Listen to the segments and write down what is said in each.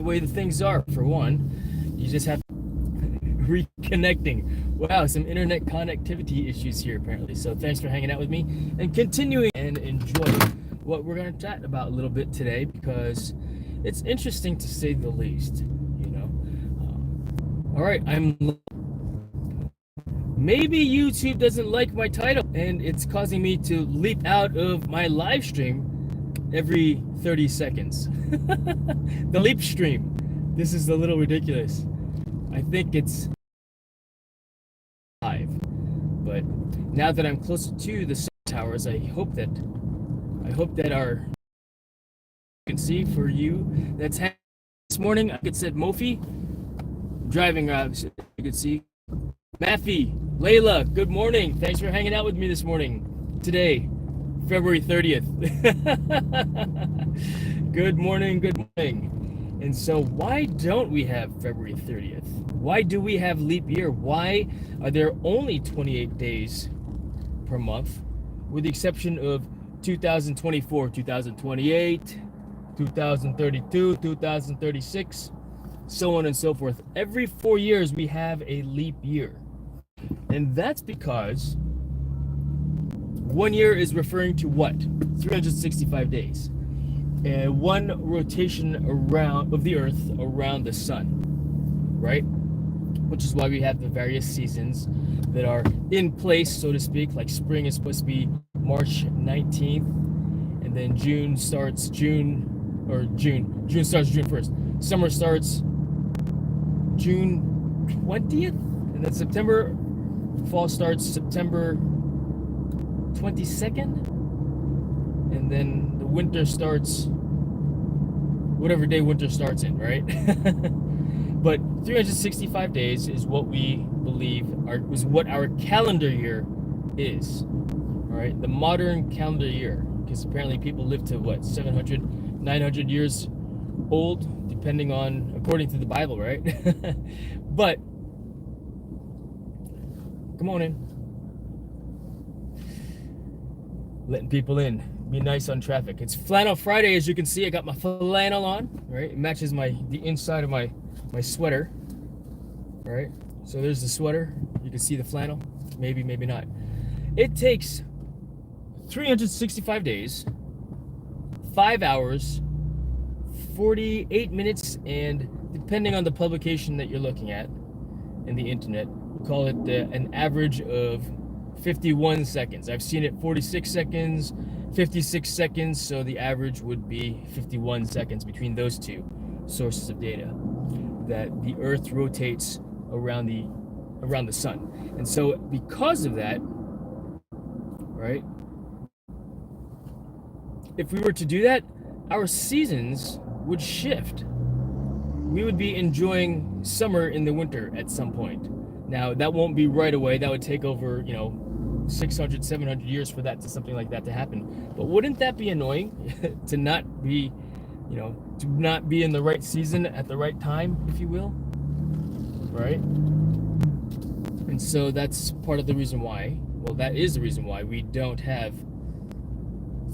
the way the things are. For one, you just have reconnecting. Wow, some internet connectivity issues here apparently. So thanks for hanging out with me and continuing and enjoy what we're going to chat about a little bit today, because it's interesting to say the least, you know. All right, maybe YouTube doesn't like my title and it's causing me to leap out of my live stream every 30 seconds. The leap stream. This is a little ridiculous. I think it's live, but now that I'm closer to the towers, I hope that our you can see for you that's this morning. I could said Mofi driving around. You can see Matthew, Layla. Good morning. Thanks for hanging out with me this morning. Today, February 30th. Good morning. Good morning. And so why don't we have February 30th? Why do we have leap year? Why are there only 28 days per month, with the exception of 2024, 2028, 2032, 2036, so on and so forth? Every 4 years we have a leap year. And that's because 1 year is referring to what? 365 days. And one rotation around of the earth around the sun, right? Which is why we have the various seasons that are in place, so to speak. Like spring is supposed to be March 19th, and then June starts June 1st. Summer starts June 20th, and then September, fall starts September 22nd, and then the winter starts whatever day winter starts in, right? But 365 days is what we believe is what our calendar year is. All right, the modern calendar year, because apparently people live to what, 700, 900 years old, according to the Bible, right? But come on in. Letting people in. Be nice on traffic. It's Flannel Friday, as you can see. I got my flannel on, right? It matches the inside of my sweater, right? So there's the sweater. You can see the flannel. Maybe, maybe not. It takes 365 days, 5 hours, 48 minutes, and depending on the publication that you're looking at in the internet, we call it an average of 51 seconds. I've seen it 46 seconds, 56 seconds, so the average would be 51 seconds between those two sources of data, that the earth rotates around the sun. And so because of that, right, if we were to do that, our seasons would shift. We would be enjoying summer in the winter at some point. Now, that won't be right away. That would take over, 600, 700 years for something like that to happen. But wouldn't that be annoying to not be, to not be in the right season at the right time, if you will, right? And so that's part of the reason why, that is the reason why we don't have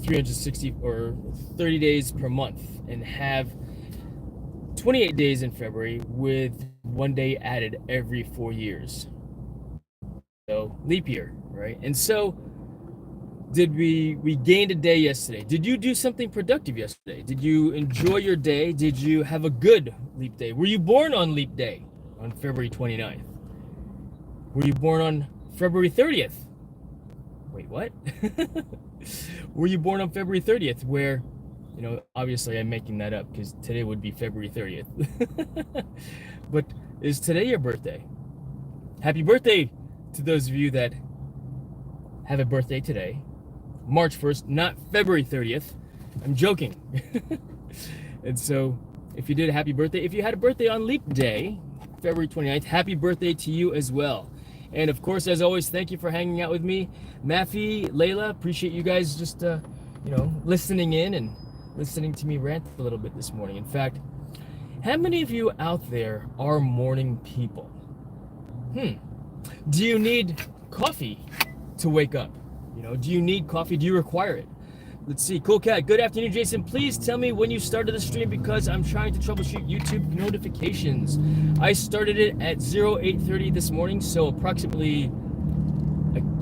360 or 30 days per month and have 28 days in February with 1 day added every 4 years. So leap year, right? And so we gained a day yesterday. Did you do something productive yesterday? Did you enjoy your day? Did you have a good leap day? Were you born on leap day on February 29th? Were you born on February 30th? Wait, what? Were you born on February 30th, where, obviously I'm making that up because today would be February 30th. But is today your birthday? Happy birthday to those of you that have a birthday today. March 1st, not February 30th. I'm joking. And so if you did a happy birthday, if you had a birthday on leap day, February 29th, happy birthday to you as well. And of course, as always, thank you for hanging out with me. Mafi, Layla, appreciate you guys just, listening in and listening to me rant a little bit this morning. In fact, how many of you out there are morning people? Do you need coffee to wake up? Do you need coffee? Do you require it? Let's see. Cool Cat. Good afternoon, Jason. Please tell me when you started the stream because I'm trying to troubleshoot YouTube notifications. I started it at 08:30 this morning, so approximately,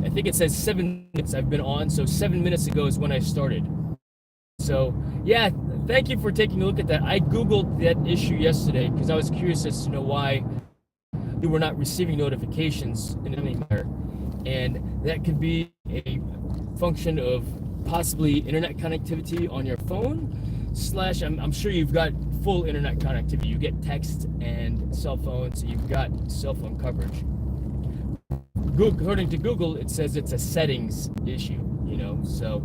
I think it says 7 minutes I've been on, so 7 minutes ago is when I started. So, yeah, thank you for taking a look at that. I Googled that issue yesterday because I was curious as to know why you were not receiving notifications in any manner. And that could be a function of possibly internet connectivity on your phone, slash I'm sure you've got full internet connectivity. You get text and cell phone, so you've got cell phone coverage. According to Google, it says it's a settings issue, you know, so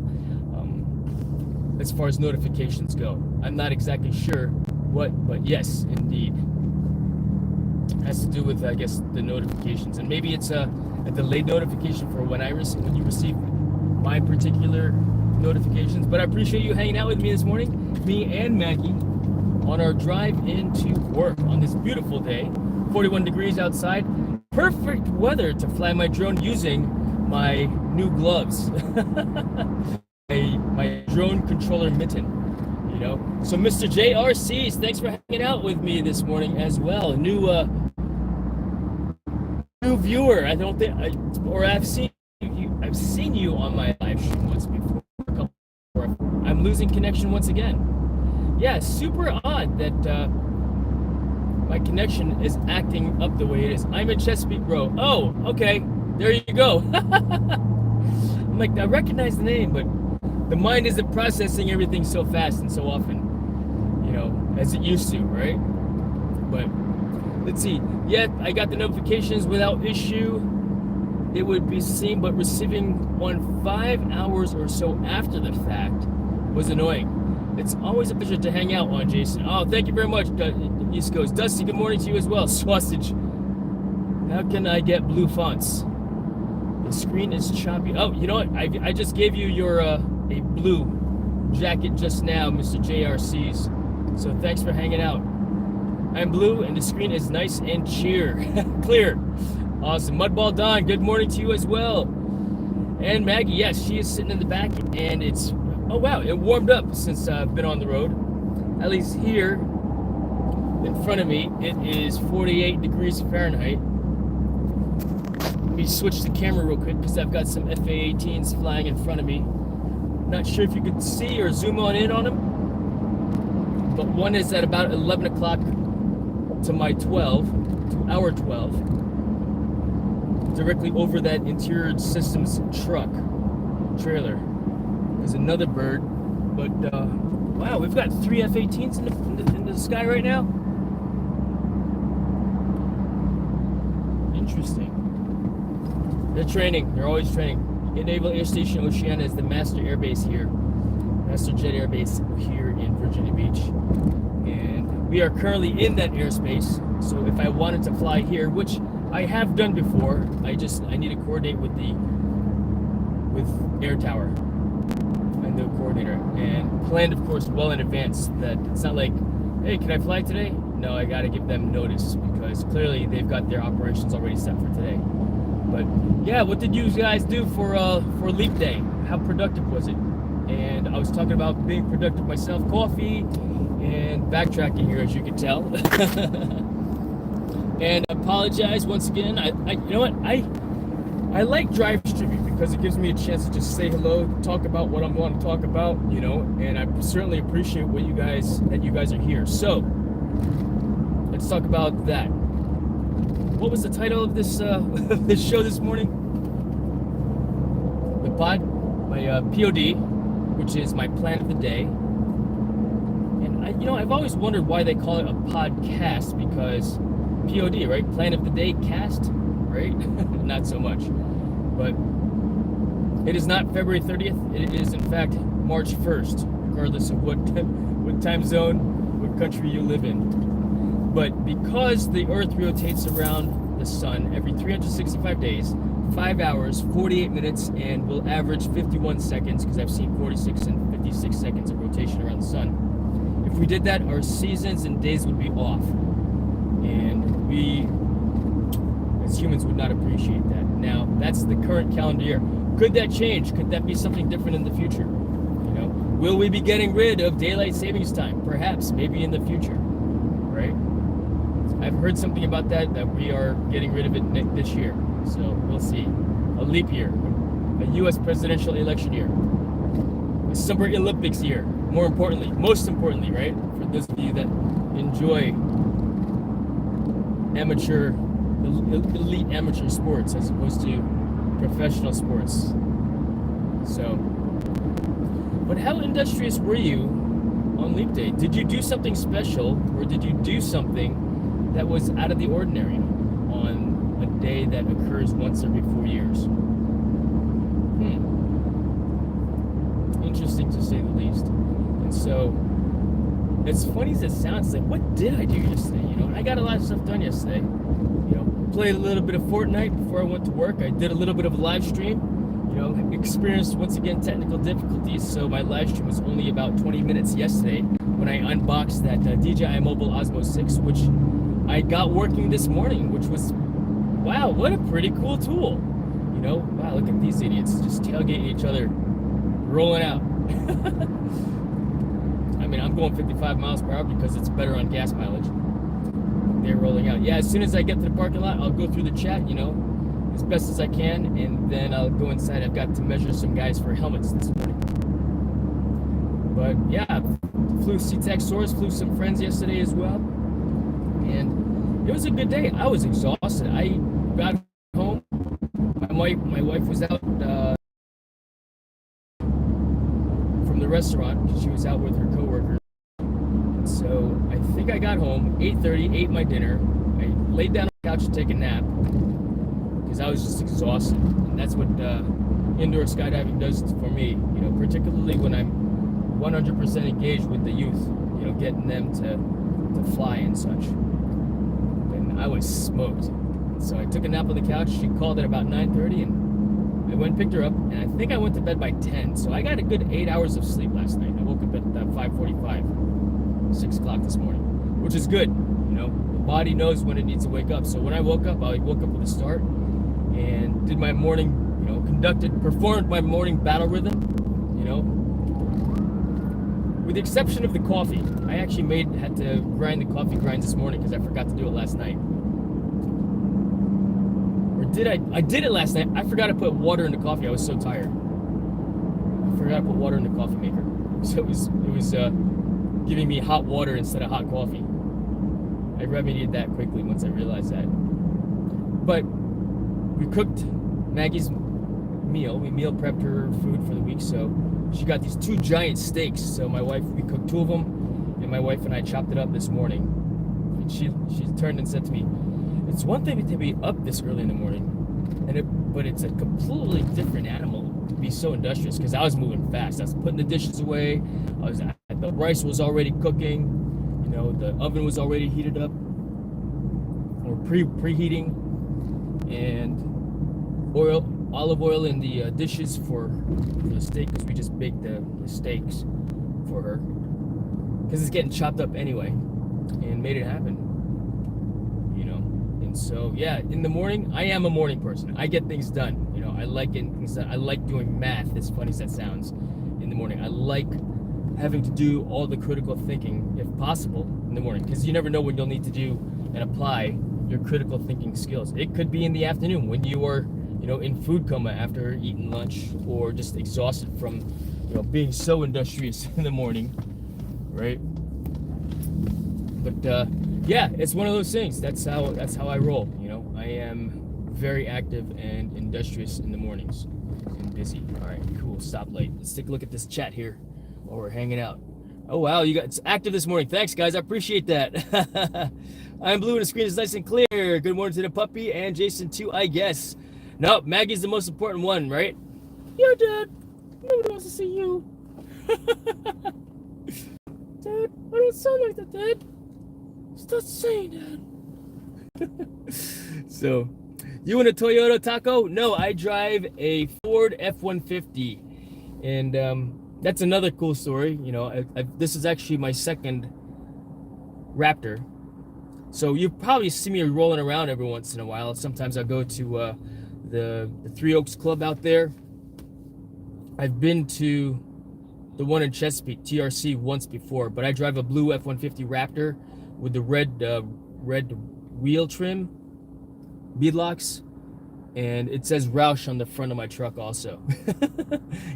as far as notifications go. I'm not exactly sure what, but yes, indeed. It has to do with, I guess, the notifications. And maybe it's a delayed notification for when you receive my particular notifications. But I appreciate you hanging out with me this morning, me and Maggie, on our drive into work on this beautiful day. 41 degrees outside. Perfect weather to fly my drone using my new gloves. my drone controller mitten, you know. So Mr. JRCs, thanks for hanging out with me this morning as well. New viewer. I don't think I've seen you on my live stream once before. I'm losing connection once again. Yeah, super odd that my connection is acting up the way it is. I'm in Chesapeake Row. Oh, okay. There you go. I'm like, I recognize the name, but the mind isn't processing everything so fast and so often, you know, as it used to, right? But let's see. Yeah, I got the notifications without issue. It would be seen, but receiving one 5 hours or so after the fact was annoying. It's always a pleasure to hang out on, Jason. Oh, thank you very much, East Coast. Dusty, good morning to you as well. Sausage. How can I get blue fonts? The screen is choppy. Oh, you know what? I just gave you your a blue jacket just now, Mr. JRCs. So thanks for hanging out. I'm blue and the screen is nice and clear. Awesome. Mudball Don, good morning to you as well. And Maggie, yes, she is sitting in the back and it's, oh wow, it warmed up since I've been on the road. At least here in front of me, it is 48 degrees Fahrenheit. Let me switch the camera real quick because I've got some FA-18s flying in front of me. Not sure if you can see or zoom in on them, but one is at about 11 o'clock to our 12, directly over that interior systems trailer. There's another bird, but wow, we've got 3 F-18s in the sky right now. Interesting. They're training. They're always training. Naval Air Station Oceana is the master airbase here. Master Jet Airbase here in Virginia Beach. And we are currently in that airspace. So if I wanted to fly here, which I have done before, I need to coordinate with Air Tower and the coordinator. And planned, of course, well in advance. That it's not like, hey, can I fly today? No, I got to give them notice because clearly they've got their operations already set for today. But yeah, what did you guys do for Leap Day? How productive was it? And I was talking about being productive myself, coffee, and backtracking here, as you can tell. And I apologize once again. You know what? I like drive streaming because it gives me a chance to just say hello, talk about what I'm going to talk about, you know. And I certainly appreciate that you guys are here. So let's talk about that. What was the title of this this show this morning? The pod, my POD, which is my plan of the day. And I've always wondered why they call it a podcast, because POD, right? Plan of the day cast, right? Not so much. But it is not February 30th. It is in fact March 1st, regardless of what time zone, what country you live in. But because the Earth rotates around the sun every 365 days, 5 hours, 48 minutes, and will average 51 seconds, because I've seen 46 and 56 seconds of rotation around the sun. If we did that, our seasons and days would be off. And we, as humans, would not appreciate that. Now, that's the current calendar year. Could that change? Could that be something different in the future? You know, Will we be getting rid of daylight savings time? Perhaps, maybe in the future, right? I've heard something about that we are getting rid of it this year. So we'll see. A leap year, a U.S. presidential election year, a Summer Olympics year. Most importantly, right? For those of you that enjoy elite amateur sports as opposed to professional sports. So, but how industrious were you on leap day? Did you do something special, or did you do something that was out of the ordinary on a day that occurs once every 4 years? Interesting to say the least. And so, as funny as it sounds, like, what did I do yesterday? You know, I got a lot of stuff done yesterday. You know, played a little bit of Fortnite before I went to work. I did a little bit of a live stream. You know, experienced once again technical difficulties, so my live stream was only about 20 minutes yesterday when I unboxed that DJI Mobile Osmo 6, which I got working this morning, which was, wow, what a pretty cool tool. You know, wow, look at these idiots just tailgating each other, rolling out. I mean, I'm going 55 miles per hour because it's better on gas mileage. They're rolling out. Yeah, as soon as I get to the parking lot, I'll go through the chat, you know, as best as I can, and then I'll go inside. I've got to measure some guys for helmets this morning. But yeah, flew SeaTac Source, flew some friends yesterday as well, and it was a good day. I was exhausted. I got home. My wife was out from the restaurant because she was out with her coworkers. So I think I got home 8:30, ate my dinner. I laid down on the couch to take a nap because I was just exhausted. And that's what indoor skydiving does for me, you know, particularly when I'm 100% engaged with the youth, you know, getting them to fly and such. And I was smoked. So I took a nap on the couch. She called at about 9:30, and I went and picked her up, and I think I went to bed by 10. So I got a good 8 hours of sleep last night. I woke up at 5:45, 6 o'clock this morning, which is good. You know, the body knows when it needs to wake up. So when I woke up with a start and did my morning, you know, performed my morning battle rhythm, you know, with the exception of the coffee. I actually had to grind the coffee grinds this morning because I forgot to do it last night. Or did I did it last night. I forgot to put water in the coffee. I was so tired. I forgot to put water in the coffee maker. So it was giving me hot water instead of hot coffee. I remedied that quickly once I realized that. But we cooked Maggie's meal. We meal prepped her food for the week, so she got these 2 giant steaks. So we cooked 2 of them, and my wife and I chopped it up this morning. And she turned and said to me, "It's one thing to be up this early in the morning, but it's a completely different animal to be so industrious." Because I was moving fast. I was putting the dishes away. The rice was already cooking. You know, the oven was already heated up, or preheating, and olive oil in the dishes for the steak, because we just baked the steaks for her because it's getting chopped up anyway, and made it happen, you know. And so yeah, in the morning, I am a morning person. I get things done, you know. I like getting things done. I like doing math, as funny as that sounds, in the morning. I like having to do all the critical thinking, if possible, in the morning, because you never know when you'll need to do and apply your critical thinking skills. It could be in the afternoon when you are, you know, in food coma after eating lunch, or just exhausted from, you know, being so industrious in the morning, right? But yeah, it's one of those things. That's how I roll. You know, I am very active and industrious in the mornings and busy. All right, cool. Stoplight. Let's take a look at this chat here while we're hanging out. Oh wow, it's active this morning. Thanks guys, I appreciate that. I'm blue and the screen is nice and clear. Good morning to the puppy and Jason too, I guess. No, Maggie's the most important one, right? Yeah, Dad. Nobody wants to see you. Dad, I don't sound like that, Dad. Stop saying that. So, you in a Toyota Taco? No, I drive a Ford F-150, and that's another cool story. You know, this is actually my second Raptor. So you probably see me rolling around every once in a while. Sometimes I go to the Three Oaks Club out there. I've been to the one in Chesapeake, TRC, once before, but I drive a blue F-150 Raptor with the red wheel trim, beadlocks, and it says Roush on the front of my truck also,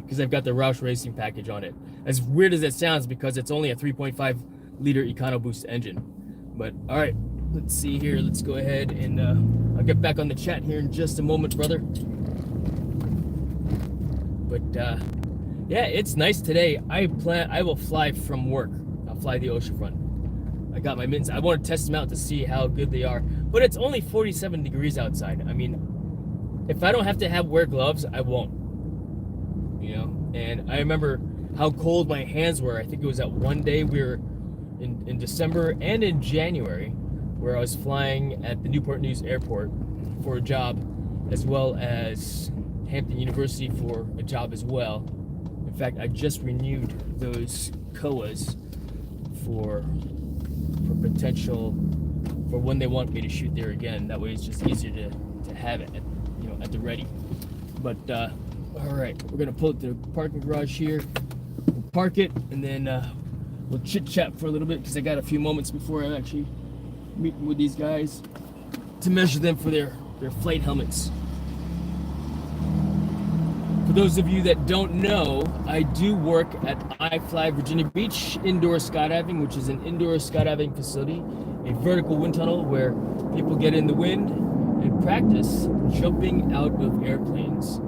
because I've got the Roush racing package on it. As weird as it sounds, because it's only a 3.5 liter EconoBoost engine. But all right, let's see here. Let's go ahead and I'll get back on the chat here in just a moment, brother. But yeah, it's nice today. I will fly from work. I'll fly the oceanfront. I got my mittens. I want to test them out to see how good they are. But it's only 47 degrees outside. I mean, if I don't have to wear gloves, I won't. You know, and I remember how cold my hands were. I think it was that one day we were in December and in January, where I was flying at the Newport News Airport for a job, as well as Hampton University for a job as well. In fact, I just renewed those COAs for potential, for when they want me to shoot there again. That way it's just easier to have it at the ready. But all right, we're gonna pull it to the parking garage here, park it, and then we'll chit chat for a little bit, because I got a few moments before I'm actually meeting with these guys to measure them for their flight helmets. For those of you that don't know, I do work at iFly Virginia Beach Indoor Skydiving, which is an indoor skydiving facility, a vertical wind tunnel where people get in the wind and practice jumping out of airplanes.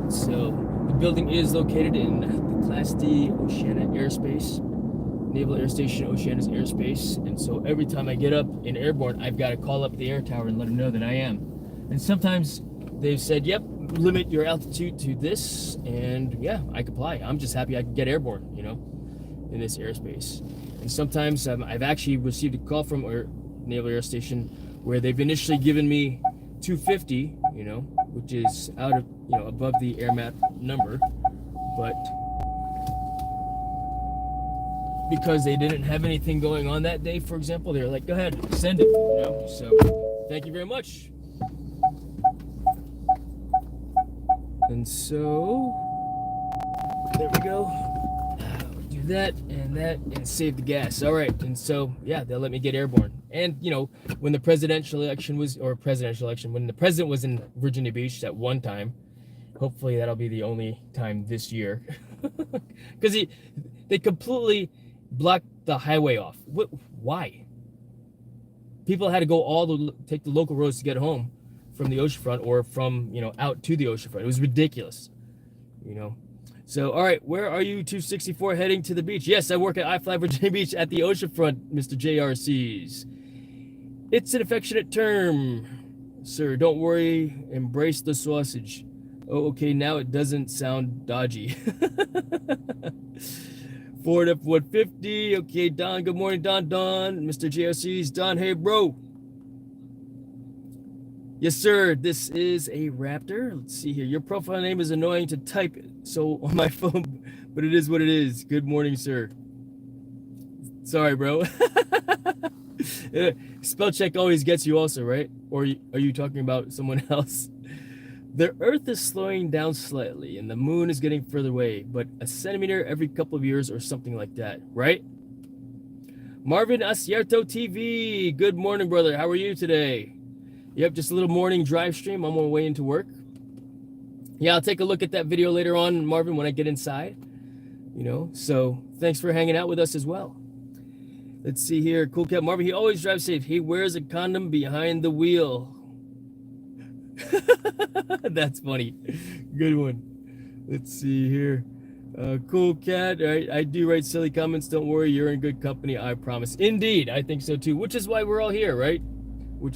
So the building is located in the Class D Oceana Airspace, Naval Air Station Oceana's airspace. And so every time I get up in airborne, I've got to call up the air tower and let them know that I am. And sometimes they've said, yep, limit your altitude to this, and yeah, I comply. I'm just happy I can get airborne, in this airspace. And sometimes I've actually received a call from Naval Air Station where they've initially given me 250, which is out of, above the air map number, but because they didn't have anything going on that day, for example, they're like, go ahead, send it, so thank you very much. And so there we go. Do that and save the gas. All right. And so yeah, they'll let me get airborne. And when the presidential election when the president was in Virginia Beach that one time, hopefully that'll be the only time this year, because they completely blocked the highway off. Why? People had to go take the local roads to get home from the oceanfront, or from out to the oceanfront. It was ridiculous, So all right, where are you 264 heading to the beach? Yes, I work at iFly Virginia Beach at the oceanfront, Mr. JRCs. It's an affectionate term, sir. Don't worry, embrace the sausage. Oh, okay, now it doesn't sound dodgy. Ford F-150. Okay, Don, good morning, Don. Mr. JRCs, Don, hey bro. Yes, sir. This is a Raptor. Let's see here. Your profile name is annoying to type so on my phone, but it is what it is. Good morning, sir. Sorry, bro. Spell check always gets you also, right? Or are you talking about someone else? The Earth is slowing down slightly, and the moon is getting further away, but a centimeter every couple of years or something like that, right? Marvin Acierto TV. Good morning, brother. How are you today? Yep, just a little morning drive stream on my way into work. Yeah, I'll take a look at that video later on, Marvin, when I get inside. So thanks for hanging out with us as well. Let's see here. Cool Cat Marvin, he always drives safe. He wears a condom behind the wheel. That's funny. Good one. Let's see here. Cool Cat, I do write silly comments. Don't worry, you're in good company, I promise. Indeed, I think so too, which is why we're all here, right? So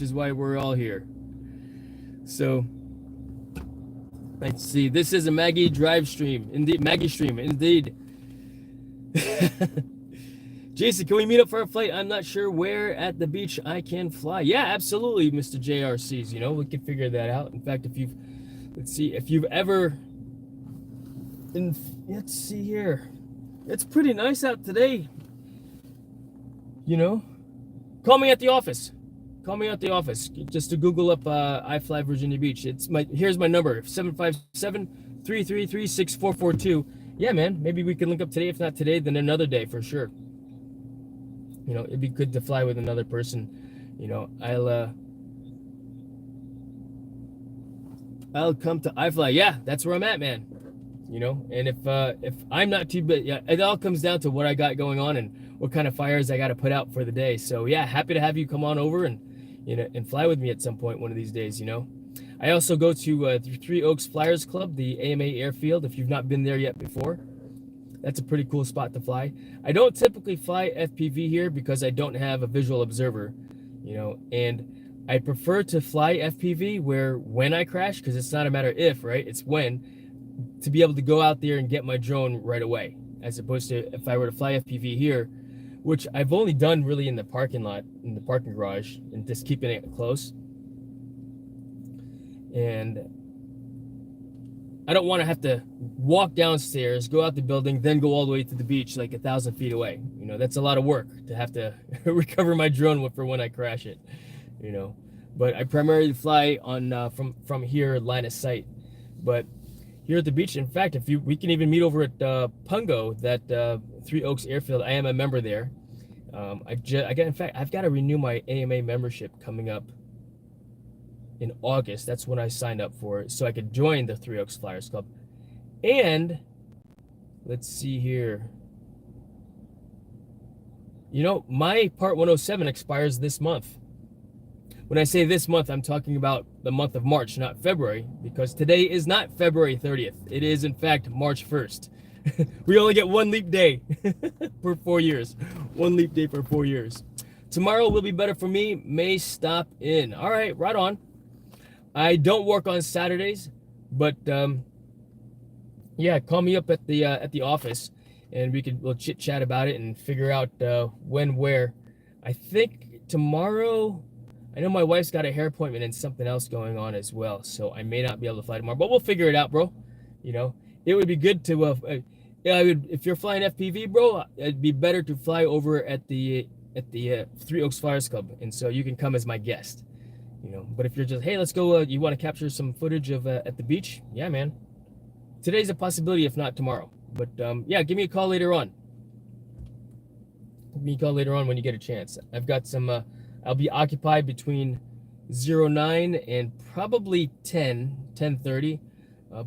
let's see. This is a Maggie DriveStream. Indeed, Maggie stream. Indeed. Jason, can we meet up for a flight? I'm not sure where at the beach I can fly. Yeah, absolutely, Mr. JRCs. We can figure that out. In fact, if you've ever, let's see here. It's pretty nice out today. Call me at the office. Just to Google up iFly Virginia Beach. Here's my number, 757-333-6442. yeah, man, maybe we can link up today. If not today, then another day for sure. You know, it'd be good to fly with another person. You know, I'll come to iFly. Yeah, that's where I'm at, man. You know, and if I'm not too big, yeah, it all comes down to what I got going on and what kind of fires I got to put out for the day. So yeah, happy to have you come on over and, you know, and fly with me at some point one of these days. You know, I also go to Three Oaks Flyers Club, the AMA airfield. If you've not been there yet before, that's a pretty cool spot to fly. I don't typically fly FPV here because I don't have a visual observer, you know, and I prefer to fly FPV where when I crash, because it's not a matter if, right? It's when, to be able to go out there and get my drone right away, as opposed to if I were to fly FPV here, which I've only done really in the parking lot, in the parking garage, and just keeping it close. And I don't want to have to walk downstairs, go out the building, then go all the way to the beach like 1,000 feet away. You know, that's a lot of work to have to recover my drone for when I crash it. You know, but I primarily fly on from here, line of sight. But here at the beach, in fact, we can even meet over at Pungo, that Three Oaks airfield. I am a member there. I've got to renew my AMA membership coming up in August. That's when I signed up for it, so I could join the Three Oaks Flyers Club. And let's see here. You know, my Part 107 expires this month. When I say this month, I'm talking about the month of March, not February, because today is not February 30th. It is, in fact, March 1st. We only get one leap day for 4 years. One leap day for 4 years. Tomorrow will be better for me. May stop in. All right, right on. I don't work on Saturdays, but yeah, call me up at the office, and we'll chit chat about it and figure out when, where. I think tomorrow. I know my wife's got a hair appointment and something else going on as well, so I may not be able to fly tomorrow, but we'll figure it out, bro. You know, it would be good to, yeah, if you're flying FPV, bro, it'd be better to fly over at the Three Oaks Flyers Club, and so you can come as my guest. You know, but if you're just, hey, let's go, you want to capture some footage of at the beach? Yeah, man. Today's a possibility, if not tomorrow. But yeah, give me a call later on. Give me a call later on when you get a chance. I've got some. I'll be occupied between 09 and probably 10:30,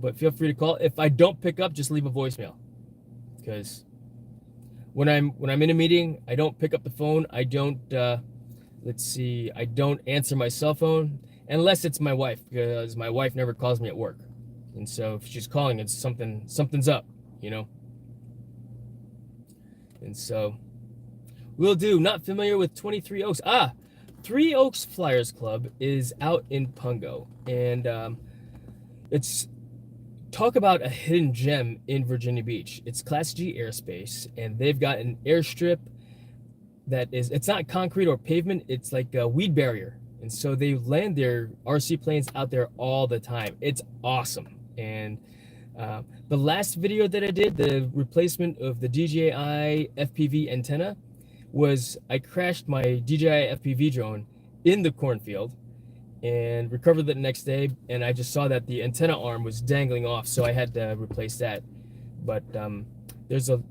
but feel free to call. If I don't pick up, just leave a voicemail, because when I'm in a meeting, I don't pick up the phone. I don't I don't answer my cell phone unless it's my wife, because my wife never calls me at work, and so if she's calling, it's something's up, you know. And so we'll do. Not familiar with 23 Oaks. Three Oaks Flyers Club is out in Pungo, and it's, talk about a hidden gem in Virginia Beach. It's Class G airspace, and they've got an airstrip that is, it's not concrete or pavement, it's like a weed barrier, and so they land their RC planes out there all the time. It's awesome. And the last video that I did, the replacement of the DJI FPV antenna, was I crashed my DJI FPV drone in the cornfield and recovered it the next day, and I just saw that the antenna arm was dangling off, so I had to replace that. But there's a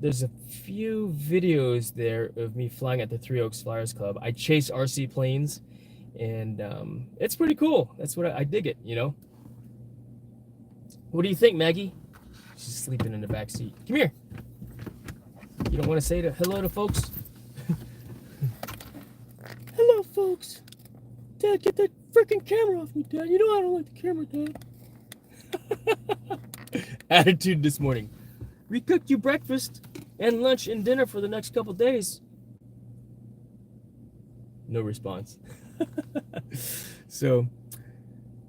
few videos there of me flying at the Three Oaks Flyers Club. I chase RC planes, and it's pretty cool. That's what I dig it, you know. What do you think, Maggie? She's sleeping in the back seat. Come here. You don't want to say hello to folks? Hello, folks. Dad, get that freaking camera off me, Dad. You know I don't like the camera, Dad. Attitude this morning. We cooked you breakfast and lunch and dinner for the next couple days. No response. So,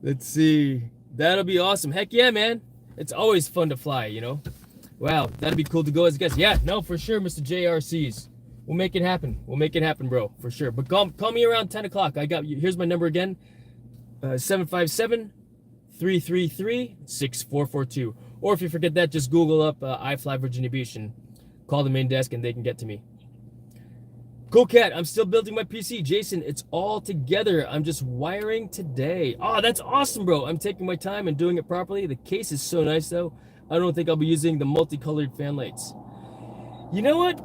let's see. That'll be awesome. Heck yeah, man. It's always fun to fly, you know. Wow, that'd be cool to go as a guest. Yeah, no, for sure, Mr. JRCs. We'll make it happen. We'll make it happen, bro, for sure. But call me around 10 o'clock. I got you. Here's my number again. 757-333-6442. Or if you forget that, just Google up iFly Virginia Beach and call the main desk and they can get to me. Cool cat, I'm still building my PC. Jason, it's all together. I'm just wiring today. Oh, that's awesome, bro. I'm taking my time and doing it properly. The case is so nice, though. I don't think I'll be using the multicolored fan lights. You know what?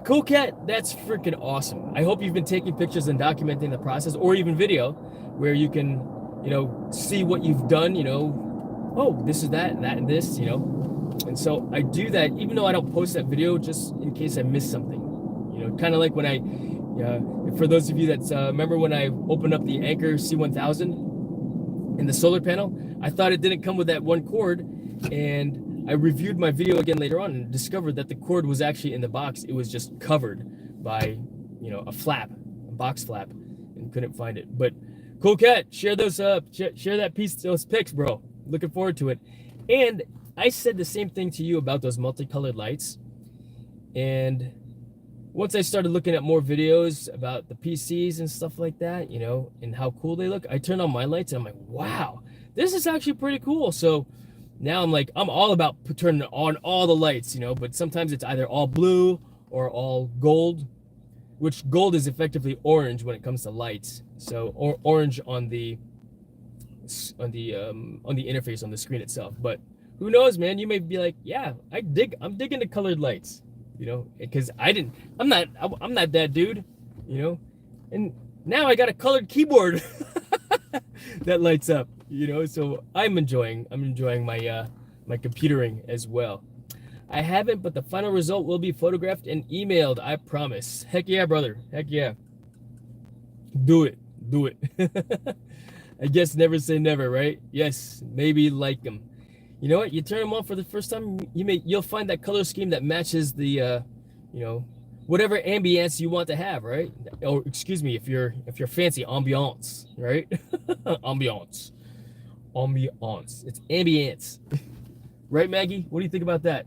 Cool Cat, that's freaking awesome. I hope you've been taking pictures and documenting the process, or even video, where you can, you know, see what you've done, you know, oh, this is that, and this, you know. And so I do that, even though I don't post that video, just in case I miss something. You know, kind of like when I, for those of you that remember when I opened up the Anker C1000 in the solar panel, I thought it didn't come with that one cord, and I reviewed my video again later on and discovered that the cord was actually in the box. It was just covered by, you know, a flap, a box flap, and couldn't find it. But Cool Cat, share those share that piece, those pics, bro. Looking forward to it. And I said the same thing to you about those multicolored lights. And once I started looking at more videos about the PCs and stuff like that, you know, and how cool they look, I turned on my lights and I'm like, wow, this is actually pretty cool. So now I'm like, I'm all about turning on all the lights, you know, but sometimes it's either all blue or all gold, which gold is effectively orange when it comes to lights. So orange on the interface on the screen itself. But who knows, man? You may be like, yeah, I'm digging the colored lights, you know, because I'm not that dude, you know, and now I got a colored keyboard that lights up, you know, so I'm enjoying my my computering as well. I haven't, but the final result will be photographed and emailed, I promise. Heck yeah, brother. Heck yeah. Do it. I guess never say never, right? Yes, maybe like them. You know what? You turn them on for the first time, you'll find that color scheme that matches the you know, whatever ambience you want to have, right? Or excuse me, if you're fancy, ambiance, right? Ambiance. It's ambience. Right, Maggie? What do you think about that?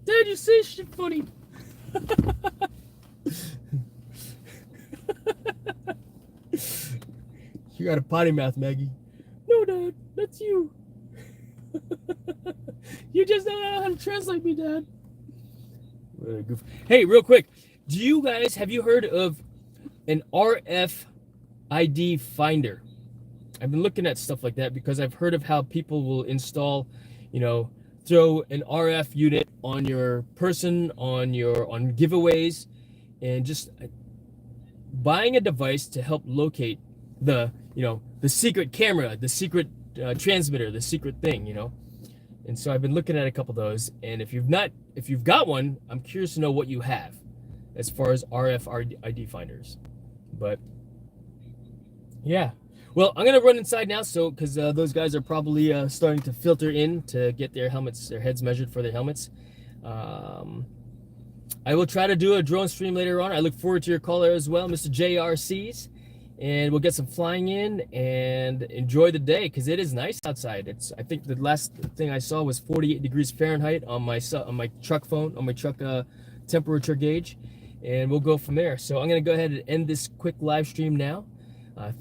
Dad, you say shit funny. You got a potty mouth, Maggie. No, Dad, that's you. You just don't know how to translate me, Dad. Hey, real quick, have you heard of an RFID finder? I've been looking at stuff like that because I've heard of how people will install, you know, throw an RF unit on your person, on giveaways, and just buying a device to help locate the, you know, the secret camera, the secret transmitter, the secret thing, you know. And so I've been looking at a couple of those, and if you've got one, I'm curious to know what you have as far as RFID finders. But yeah, well, I'm gonna run inside now, so because those guys are probably starting to filter in to get their heads measured for their helmets. I will try to do a drone stream later on. I look forward to your call there as well, Mr. JRCs. And we'll get some flying in and enjoy the day because it is nice outside. I think the last thing I saw was 48 degrees Fahrenheit on my truck phone, on my truck temperature gauge, and we'll go from there. So I'm gonna go ahead and end this quick live stream now.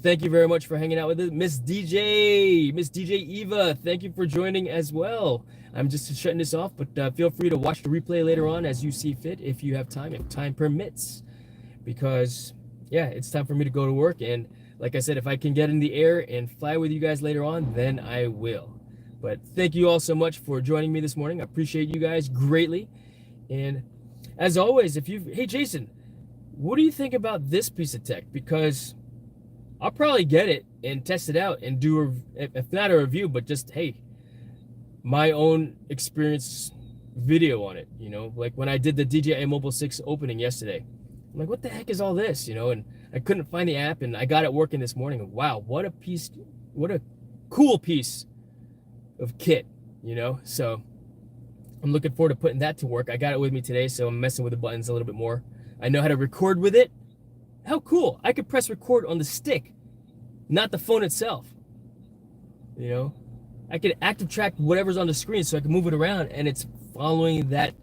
Thank you very much for hanging out with us, Miss DJ Eva. Thank you for joining as well. I'm just shutting this off, but feel free to watch the replay later on as you see fit if you have time, if time permits, because yeah, it's time for me to go to work. And like I said, if I can get in the air and fly with you guys later on, then I will. But thank you all so much for joining me this morning. I appreciate you guys greatly. And as always, hey Jason, what do you think about this piece of tech? Because I'll probably get it and test it out and do if not a review, but just, hey, my own experience video on it, you know, like when I did the DJI Mobile 6 opening yesterday. I'm like, what the heck is all this, you know? And I couldn't find the app, and I got it working this morning. Wow, what a cool piece of kit, you know? So I'm looking forward to putting that to work. I got it with me today, so I'm messing with the buttons a little bit more. I know how to record with it. How cool. I could press record on the stick, not the phone itself. You know? I could active track whatever's on the screen so I can move it around, and it's following that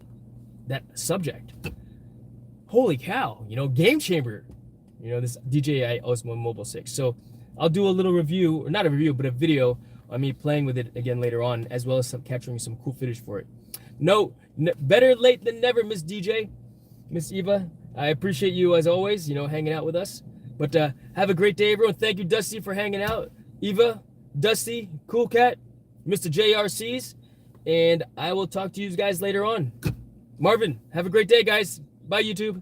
subject. Holy cow, you know, game changer, you know, this DJI Osmo Mobile 6. So I'll do a little review, or not a review, but a video on me playing with it again later on, as well as capturing some cool footage for it. Better late than never, Miss DJ, Miss Eva. I appreciate you as always, you know, hanging out with us. But have a great day, everyone. Thank you, Dusty, for hanging out. Eva, Dusty, Cool Cat, Mr. JRCs. And I will talk to you guys later on. Marvin, have a great day, guys. Bye, YouTube.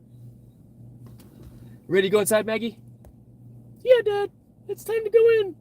Ready to go inside, Maggie? Yeah, Dad. It's time to go in.